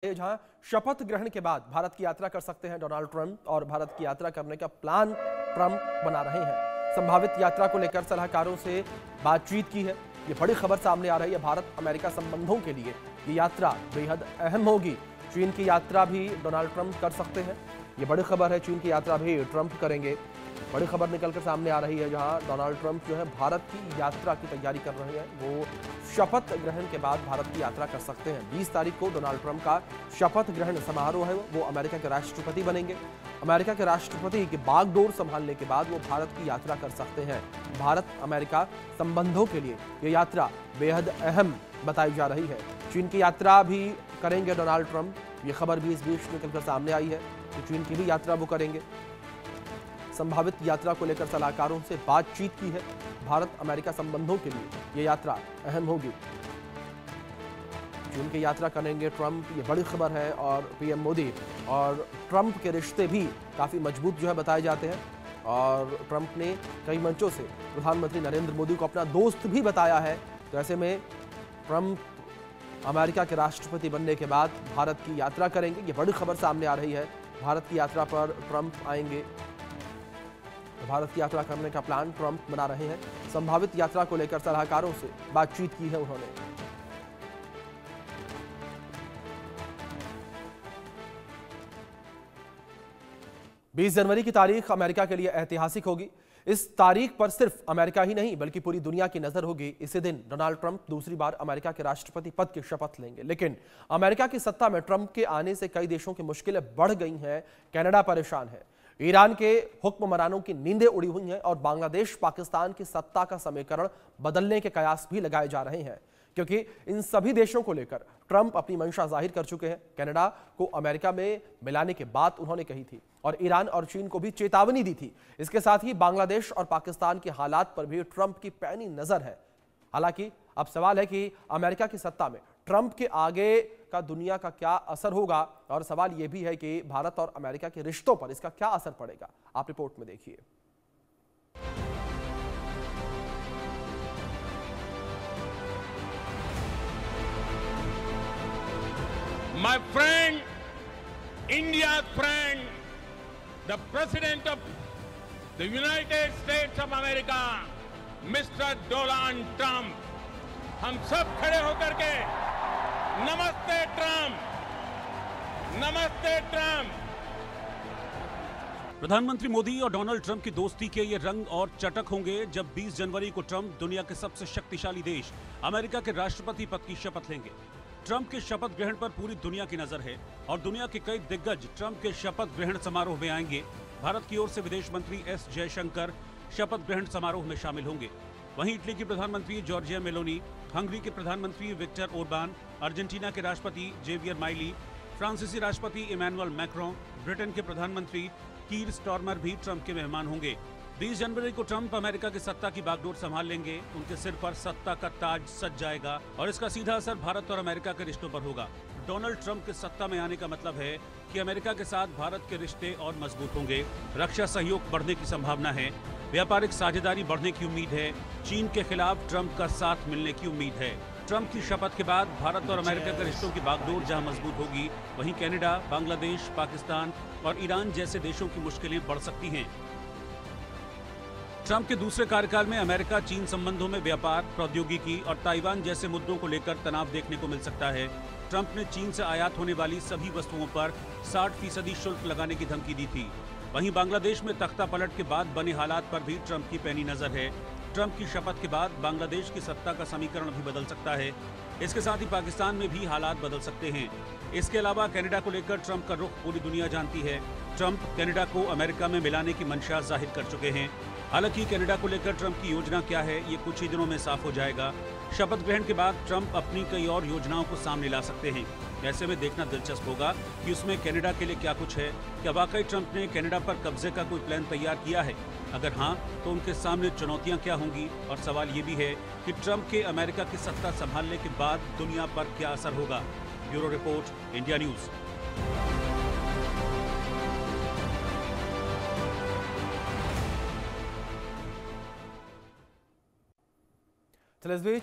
जहां शपथ ग्रहण के बाद भारत की यात्रा कर सकते हैं डोनाल्ड ट्रंप और भारत की यात्रा करने का प्लान ट्रंप बना रहे हैं। संभावित यात्रा को लेकर सलाहकारों से बातचीत की है। ये बड़ी खबर सामने आ रही है। भारत अमेरिका संबंधों के लिए ये यात्रा बेहद अहम होगी। चीन की यात्रा भी डोनाल्ड ट्रंप कर सकते हैं। ये बड़ी खबर है, चीन की यात्रा भी ट्रंप करेंगे। बड़ी खबर निकलकर सामने आ रही है जहां डोनाल्ड ट्रंप जो है भारत की यात्रा की तैयारी कर रहे हैं। वो शपथ ग्रहण के बाद भारत की यात्रा कर सकते हैं। 20 तारीख को डोनाल्ड ट्रंप का शपथ ग्रहण समारोह है। वो अमेरिका के राष्ट्रपति बनेंगे। अमेरिका के राष्ट्रपति की बागडोर संभालने के बाद वो भारत की यात्रा कर सकते हैं। भारत अमेरिका संबंधों के लिए ये यात्रा बेहद अहम बताई जा रही है। चीन की यात्रा भी करेंगे डोनाल्ड ट्रंप। ये खबर भी इस बीच निकलकर सामने आई है कि चीन की भी यात्रा वो करेंगे। संभावित यात्रा को लेकर सलाहकारों से बातचीत की है। भारत अमेरिका संबंधों के लिए यह यात्रा अहम होगी। चीन की यात्रा करेंगे ट्रंप, ये बड़ी खबर है। और पीएम मोदी और ट्रंप के रिश्ते भी काफी मजबूत जो है बताए जाते हैं। और ट्रंप ने कई मंचों से प्रधानमंत्री नरेंद्र मोदी को अपना दोस्त भी बताया है। तो ऐसे में ट्रंप अमेरिका के राष्ट्रपति बनने के बाद भारत की यात्रा करेंगे। ये बड़ी खबर सामने आ रही है। भारत की यात्रा पर ट्रंप आएंगे। भारत की यात्रा करने का प्लान ट्रंप बना रहे हैं। संभावित यात्रा को लेकर सलाहकारों से बातचीत की है उन्होंने। बीस जनवरी की तारीख अमेरिका के लिए ऐतिहासिक होगी। इस तारीख पर सिर्फ अमेरिका ही नहीं बल्कि पूरी दुनिया की नजर होगी। इसी दिन डोनाल्ड ट्रंप दूसरी बार अमेरिका के राष्ट्रपति पद की शपथ लेंगे। लेकिन अमेरिका की सत्ता में ट्रंप के आने से कई देशों की मुश्किलें बढ़ गई हैं। कनाडा परेशान है। ईरान के हुक्मरानों की नींदें उड़ी हुई हैं और बांग्लादेश पाकिस्तान की सत्ता का समीकरण बदलने के कयास भी लगाए जा रहे हैं, क्योंकि इन सभी देशों को लेकर ट्रंप अपनी मंशा जाहिर कर चुके हैं। कनाडा को अमेरिका में मिलाने की बात उन्होंने कही थी और ईरान और चीन को भी चेतावनी दी थी। इसके साथ ही बांग्लादेश और पाकिस्तान के हालात पर भी ट्रंप की पैनी नजर है। हालांकि अब सवाल है कि अमेरिका की सत्ता में ट्रंप के आगे का दुनिया का क्या असर होगा, और सवाल यह भी है कि भारत और अमेरिका के रिश्तों पर इसका क्या असर पड़ेगा। आप रिपोर्ट में देखिए। My friend, India's friend, the President of the United States of America, Mr. Donald Trump, हम सब खड़े होकर के नमस्ते ट्रंप, नमस्ते ट्रंप। प्रधानमंत्री मोदी और डोनाल्ड ट्रंप की दोस्ती के ये रंग और चटक होंगे जब 20 जनवरी को ट्रंप दुनिया के सबसे शक्तिशाली देश अमेरिका के राष्ट्रपति पद की शपथ लेंगे। ट्रंप के शपथ ग्रहण पर पूरी दुनिया की नजर है और दुनिया के कई दिग्गज ट्रंप के शपथ ग्रहण समारोह में आएंगे। भारत की ओर से विदेश मंत्री एस जयशंकर शपथ ग्रहण समारोह में शामिल होंगे। वहीं इटली की प्रधानमंत्री जॉर्जिया मेलोनी, हंगरी के प्रधानमंत्री विक्टर ओरबान, अर्जेंटीना के राष्ट्रपति जेवियर माइली, फ्रांसीसी राष्ट्रपति इमैनुअल मैक्रों, ब्रिटेन के प्रधानमंत्री कीर स्टारमर भी ट्रंप के मेहमान होंगे। 20 जनवरी को ट्रंप अमेरिका की सत्ता की बागडोर संभाल लेंगे। उनके सिर पर सत्ता का ताज सज जाएगा और इसका सीधा असर भारत और अमेरिका के रिश्तों पर होगा। डोनाल्ड ट्रंप के सत्ता में आने का मतलब है कि अमेरिका के साथ भारत के रिश्ते और मजबूत होंगे। रक्षा सहयोग बढ़ने की संभावना है। व्यापारिक साझेदारी बढ़ने की उम्मीद है। चीन के खिलाफ ट्रंप का साथ मिलने की उम्मीद है। ट्रंप की शपथ के बाद भारत और अमेरिका के रिश्तों की बागडोर जहां मजबूत होगी, वहीं कनाडा, बांग्लादेश, पाकिस्तान और ईरान जैसे देशों की मुश्किलें बढ़ सकती हैं। ट्रंप के दूसरे कार्यकाल में अमेरिका चीन संबंधों में व्यापार, प्रौद्योगिकी और ताइवान जैसे मुद्दों को लेकर तनाव देखने को मिल सकता है। ट्रंप ने चीन से आयात होने वाली सभी वस्तुओं पर 60% शुल्क लगाने की धमकी दी थी। वहीं बांग्लादेश में तख्ता पलट के बाद बने हालात पर भी ट्रंप की पैनी नजर है। ट्रंप की शपथ के बाद बांग्लादेश की सत्ता का समीकरण भी बदल सकता है। इसके साथ ही पाकिस्तान में भी हालात बदल सकते हैं। इसके अलावा कनाडा को लेकर ट्रंप का रुख पूरी दुनिया जानती है। ट्रंप कनाडा को अमेरिका में मिलाने की मंशा जाहिर कर चुके हैं। हालांकि कनाडा को लेकर ट्रंप की योजना क्या है, ये कुछ ही दिनों में साफ हो जाएगा। शपथ ग्रहण के बाद ट्रंप अपनी कई और योजनाओं को सामने ला सकते हैं। ऐसे में देखना दिलचस्प होगा कि उसमें कनाडा के लिए क्या कुछ है। क्या वाकई ट्रंप ने कनाडा पर कब्जे का कोई प्लान तैयार किया है? अगर हाँ, तो उनके सामने चुनौतियां क्या होंगी? और सवाल ये भी है कि ट्रंप के अमेरिका की सत्ता संभालने के बाद दुनिया पर क्या असर होगा। Bureau report, India news. चलिए इस बीच